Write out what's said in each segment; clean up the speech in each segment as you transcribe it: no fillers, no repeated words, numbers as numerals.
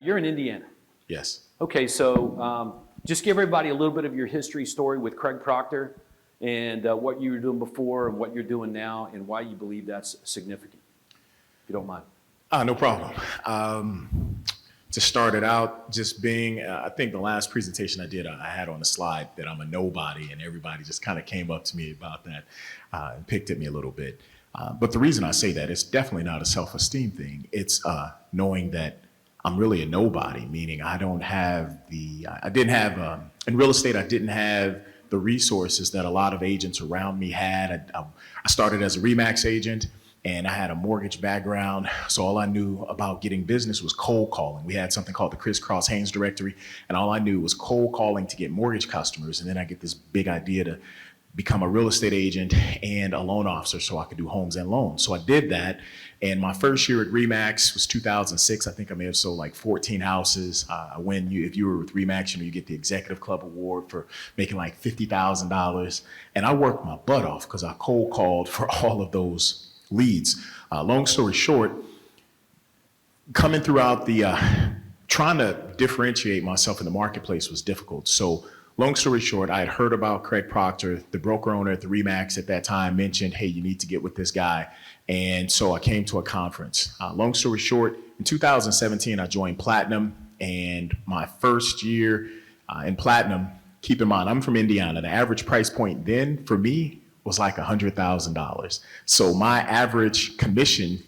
You're in Indiana. Yes. Okay, so just give everybody a little bit of your history story with Craig Proctor and what you were doing before and what you're doing now and why you believe that's significant, if you don't mind. No problem. To start it out, just being, I think the last presentation I did, I had on the slide that I'm a nobody, and everybody just kind of came up to me about that and picked at me a little bit. But the reason I say that, it's definitely not a self-esteem thing. It's knowing that I'm really a nobody, meaning I don't have in real estate, I didn't have the resources that a lot of agents around me had. I started as a RE/MAX agent, and I had a mortgage background, so all I knew about getting business was cold calling. We had something called the Crisscross Haynes directory, and all I knew was cold calling to get mortgage customers. And then I get this big idea to become a real estate agent and a loan officer so I could do homes and loans. So I did that, and my first year at RE/MAX was 2006. I think I may have sold like 14 houses. If you were with RE/MAX, you get the Executive Club Award for making like $50,000. And I worked my butt off because I cold called for all of those leads. Long story short, coming throughout trying to differentiate myself in the marketplace was difficult. So long story short, I had heard about Craig Proctor, the broker owner at the RE/MAX at that time, mentioned, hey, you need to get with this guy. And so I came to a conference. Long story short, in 2017, I joined Platinum. And my first year in Platinum, keep in mind, I'm from Indiana. The average price point then for me was like $100,000. So my average commission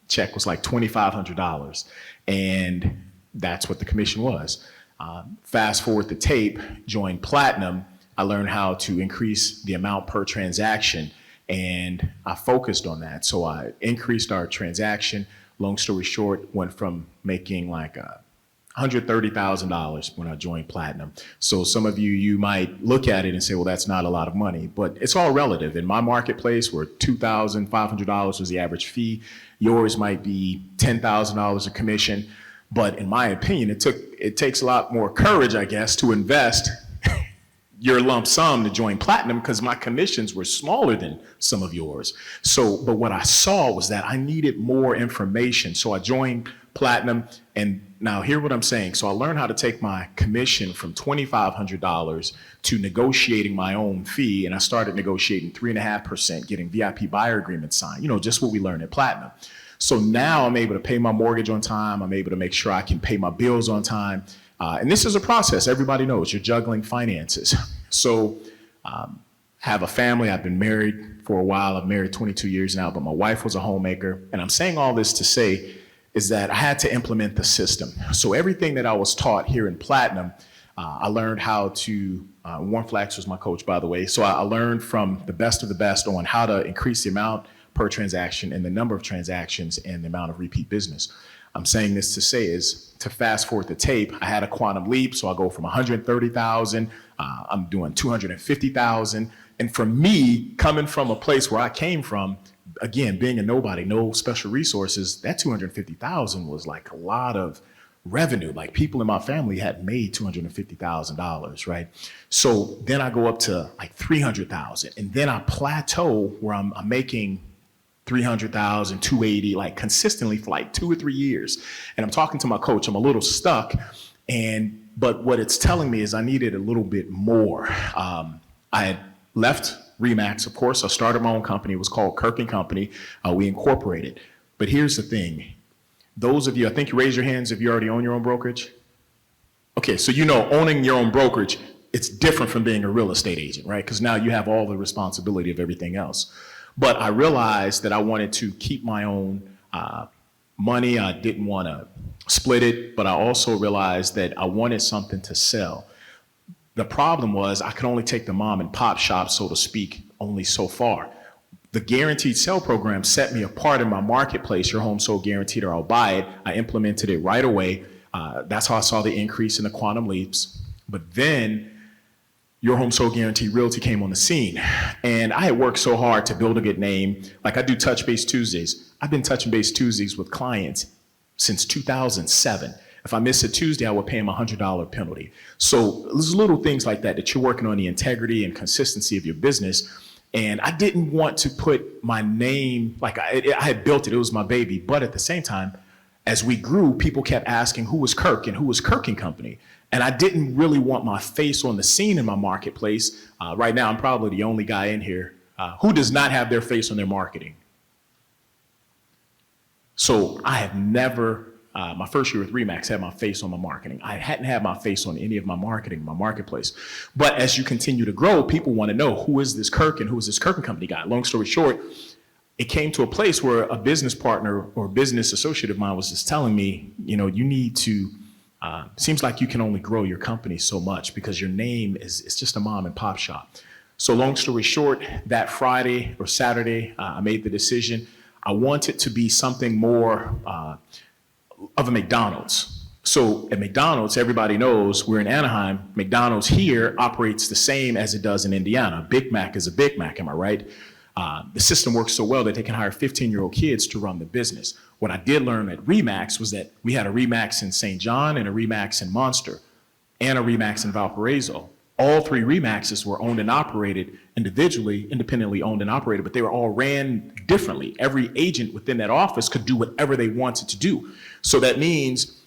check was like $2,500. And that's what the commission was. Fast forward the tape, joined Platinum. I learned how to increase the amount per transaction, and I focused on that. So I increased our transaction. Long story short, went from making like $130,000 when I joined Platinum. So some of you might look at it and say, well, that's not a lot of money, but it's all relative. In my marketplace, where $2,500 was the average fee, yours might be $10,000 a commission. But in my opinion, it takes a lot more courage, I guess, to invest your lump sum to join Platinum, because my commissions were smaller than some of yours. But what I saw was that I needed more information. So I joined Platinum, and now hear what I'm saying. So I learned how to take my commission from $2,500 to negotiating my own fee, and I started negotiating 3.5%, getting VIP buyer agreements signed, just what we learned at Platinum. So now I'm able to pay my mortgage on time. I'm able to make sure I can pay my bills on time. And this is a process. Everybody knows you're juggling finances. So have a family. I've been married for a while. I've married 22 years now, but my wife was a homemaker. And I'm saying all this to say is that I had to implement the system. So everything that I was taught here in Platinum, I learned how to, Warren Flax was my coach, by the way. So I learned from the best of the best on how to increase the amount per transaction and the number of transactions and the amount of repeat business. I'm saying this to say is, to fast forward the tape, I had a quantum leap. So I go from 130,000, I'm doing 250,000. And for me, coming from a place where I came from, again, being a nobody, no special resources, that 250,000 was like a lot of revenue. Like people in my family had made $250,000, right? So then I go up to like 300,000, and then I plateau where I'm making 300,000, 280, like consistently for like 2 or 3 years. And I'm talking to my coach, I'm a little stuck. But what it's telling me is I needed a little bit more. I had left RE/MAX, of course. I started my own company. It was called Kirk & Company. We incorporated. But here's the thing. Those of you, I think you raise your hands if you already own your own brokerage. Okay, so owning your own brokerage, it's different from being a real estate agent, right? Because now you have all the responsibility of everything else. But I realized that I wanted to keep my own money. I didn't want to split it, but I also realized that I wanted something to sell. The problem was I could only take the mom and pop shop, so to speak, only so far. The guaranteed sell program set me apart in my marketplace. Your home sold guaranteed or I'll buy it. I implemented it right away. That's how I saw the increase in the quantum leaps. But then Your Home Sold Guaranteed Realty came on the scene. And I had worked so hard to build a good name. Like I do Touch Base Tuesdays. I've been touching base Tuesdays with clients since 2007. If I miss a Tuesday, I would pay them a $100 penalty. So there's little things like that that you're working on the integrity and consistency of your business. And I didn't want to put my name, like I had built it, it was my baby. But at the same time, as we grew, people kept asking who was Kirk and who was Kirk and Company. And I didn't really want my face on the scene in my marketplace. Right now, I'm probably the only guy in here who does not have their face on their marketing. So I have never, my first year with Remax, had my face on my marketing. I hadn't had my face on any of my marketing, my marketplace. But as you continue to grow, people want to know, who is this Kirk and who is this Kirk and Company guy? Long story short, it came to a place where a business partner or business associate of mine was just telling me, you know, you need to, seems like you can only grow your company so much because your name is just a mom and pop shop. So long story short, that Friday or Saturday, I made the decision. I wanted to be something more of a McDonald's. So at McDonald's, everybody knows we're in Anaheim. McDonald's here operates the same as it does in Indiana. Big Mac is a Big Mac, am I right? The system works so well that they can hire 15-year-old kids to run the business. What I did learn at Remax was that we had a Remax in St. John and a Remax in Monster and a Remax in Valparaiso. All three Remaxes were owned and operated individually, independently owned and operated, but they were all ran differently. Every agent within that office could do whatever they wanted to do. So that means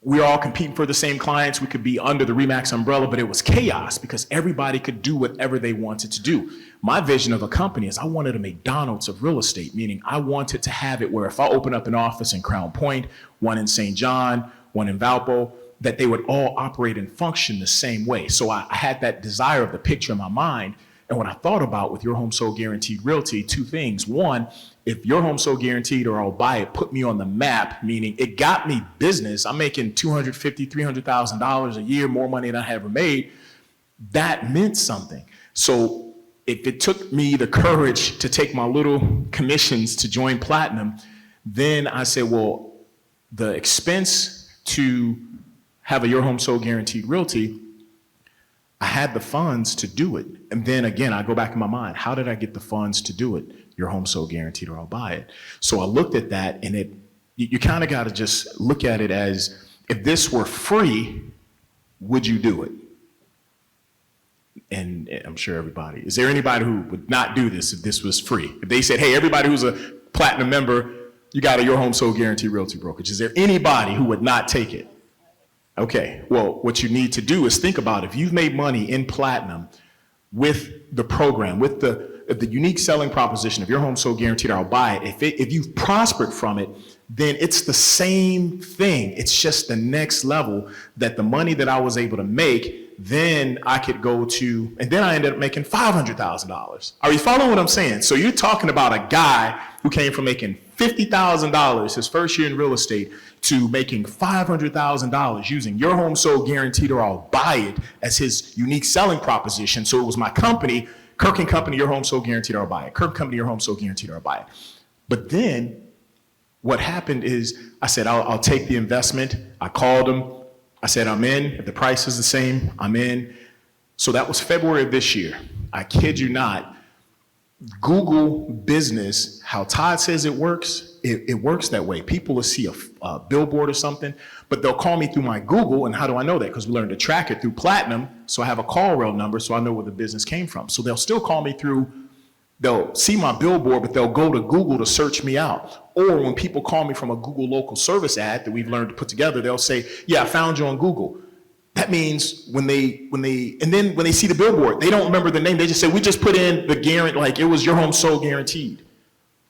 we're all competing for the same clients. We could be under the Remax umbrella, but it was chaos because everybody could do whatever they wanted to do. My vision of a company is I wanted a McDonald's of real estate, meaning I wanted to have it where if I open up an office in Crown Point, one in St. John, one in Valpo, that they would all operate and function the same way. So I had that desire of the picture in my mind. And what I thought about with Your Home Sold Guaranteed Realty, two things. One, if Your Home Sold Guaranteed or I'll Buy It put me on the map, meaning it got me business. I'm making $250,000, $300,000 a year, more money than I ever made. That meant something. So if it took me the courage to take my little commissions to join Platinum, then I said, well, the expense to have a Your Home Sold Guaranteed Realty, I had the funds to do it. And then again, I go back in my mind, how did I get the funds to do it? Your Home Sold Guaranteed or I'll Buy It. So I looked at that and you kind of got to just look at it as, if this were free, would you do it? And I'm sure everybody, is there anybody who would not do this if this was free? If they said, hey, everybody who's a Platinum member, you got a Your Home Sold Guaranteed Realty brokerage. Is there anybody who would not take it? Okay, well, what you need to do is think about if you've made money in Platinum with the program, with the unique selling proposition of Your Home Sold Guaranteed or I'll Buy It, if you've prospered from it, then it's the same thing. It's just the next level that the money that I was able to make, then I could go to, and then I ended up making $500,000. Are you following what I'm saying? So you're talking about a guy who came from making $50,000 his first year in real estate to making $500,000 using Your Home Sold Guaranteed or I'll Buy It as his unique selling proposition. So it was my company, Kirk and Company, Your Home Sold Guaranteed or I'll Buy It. Kirk Company, Your Home Sold Guaranteed or I'll Buy It. But then what happened is I said, I'll take the investment. I called him. I said, I'm in. If the price is the same, I'm in. So that was February of this year. I kid you not. Google business, how Todd says it works, it works that way. People will see a billboard or something, but they'll call me through my Google. And how do I know that? Because we learned to track it through Platinum. So I have a call rail number so I know where the business came from. So they'll still call me through, they'll see my billboard, but they'll go to Google to search me out. Or when people call me from a Google local service ad that we've learned to put together, they'll say, yeah, I found you on Google. That means when they see the billboard, they don't remember the name. They just say, we just put in the guarantee, like it was Your Home Sold Guaranteed.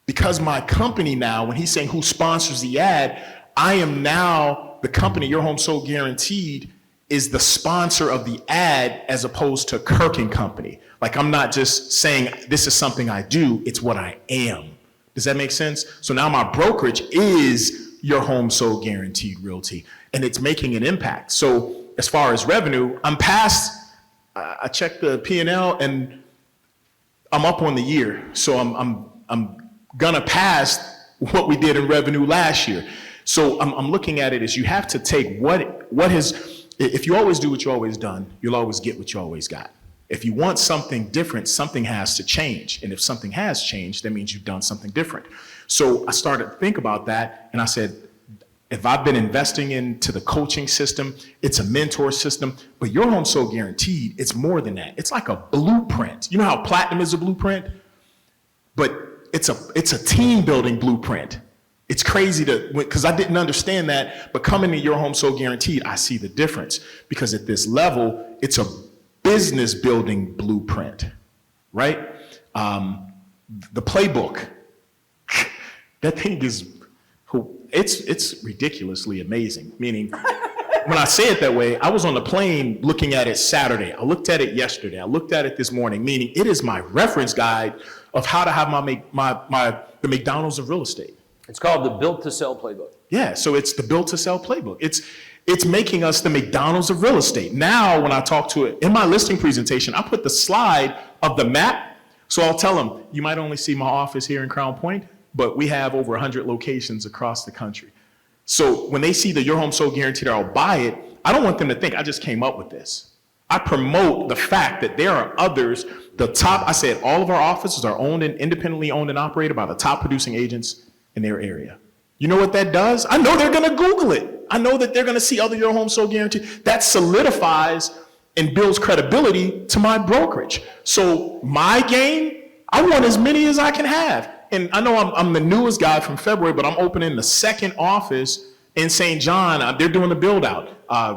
Because my company now, when he's saying who sponsors the ad, I am now the company, Your Home Sold Guaranteed, is the sponsor of the ad as opposed to Kirk and Company. Like I'm not just saying this is something I do, it's what I am. Does that make sense? So now my brokerage is Your Home Sold Guaranteed Realty, and it's making an impact. So as far as revenue, I'm past, I checked the P&L and I'm up on the year. So I'm gonna pass what we did in revenue last year. So I'm looking at it as you have to take what has, if you always do what you always done, you'll always get what you always got. If you want something different, something has to change. And if something has changed, that means you've done something different. So I started to think about that and I said, if I've been investing into the coaching system, it's a mentor system, but Your Home Sold Guaranteed, it's more than that. It's like a blueprint. You know how Platinum is a blueprint? But it's a team building blueprint. It's crazy because I didn't understand that, but coming to Your Home Sold Guaranteed, I see the difference because at this level, it's a business building blueprint, right? The playbook, that thing is, it's ridiculously amazing. Meaning, when I say it that way, I was on the plane looking at it Saturday. I looked at it yesterday. I looked at it this morning. Meaning, it is my reference guide of how to have the McDonald's of real estate. It's called the Built to Sell Playbook. Yeah, so it's the Built to Sell Playbook. It's making us the McDonald's of real estate. Now, when I talk to it in my listing presentation, I put the slide of the map. So I'll tell them, you might only see my office here in Crown Point, but we have over 100 locations across the country. So when they see the Your Home Sold Guaranteed or I'll buy it, I don't want them to think I just came up with this. I promote the fact that there are others. I said all of our offices are independently owned and operated by the top producing agents in their area. You know what that does? I know they're gonna Google it. I know that they're gonna see other Your Home Sold Guaranteed. That solidifies and builds credibility to my brokerage. So my game, I want as many as I can have. And I know I'm the newest guy from February, but I'm opening the second office in St. John. They're doing the build out.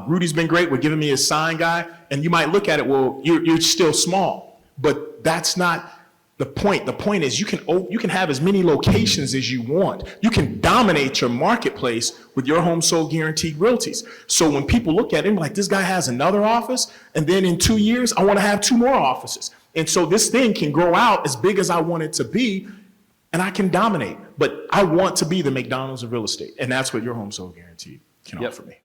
Rudy's been great with giving me his sign guy. And you might look at it, well, you're still small, but that's not the point. The point is you can have as many locations as you want. You can dominate your marketplace with Your Home Sold Guaranteed Realties. So when people look at it, like, this guy has another office, and then in 2 years, I want to have 2 more offices. And so this thing can grow out as big as I want it to be, and I can dominate. But I want to be the McDonald's of real estate, and that's what Your Home Sold Guaranteed can offer me.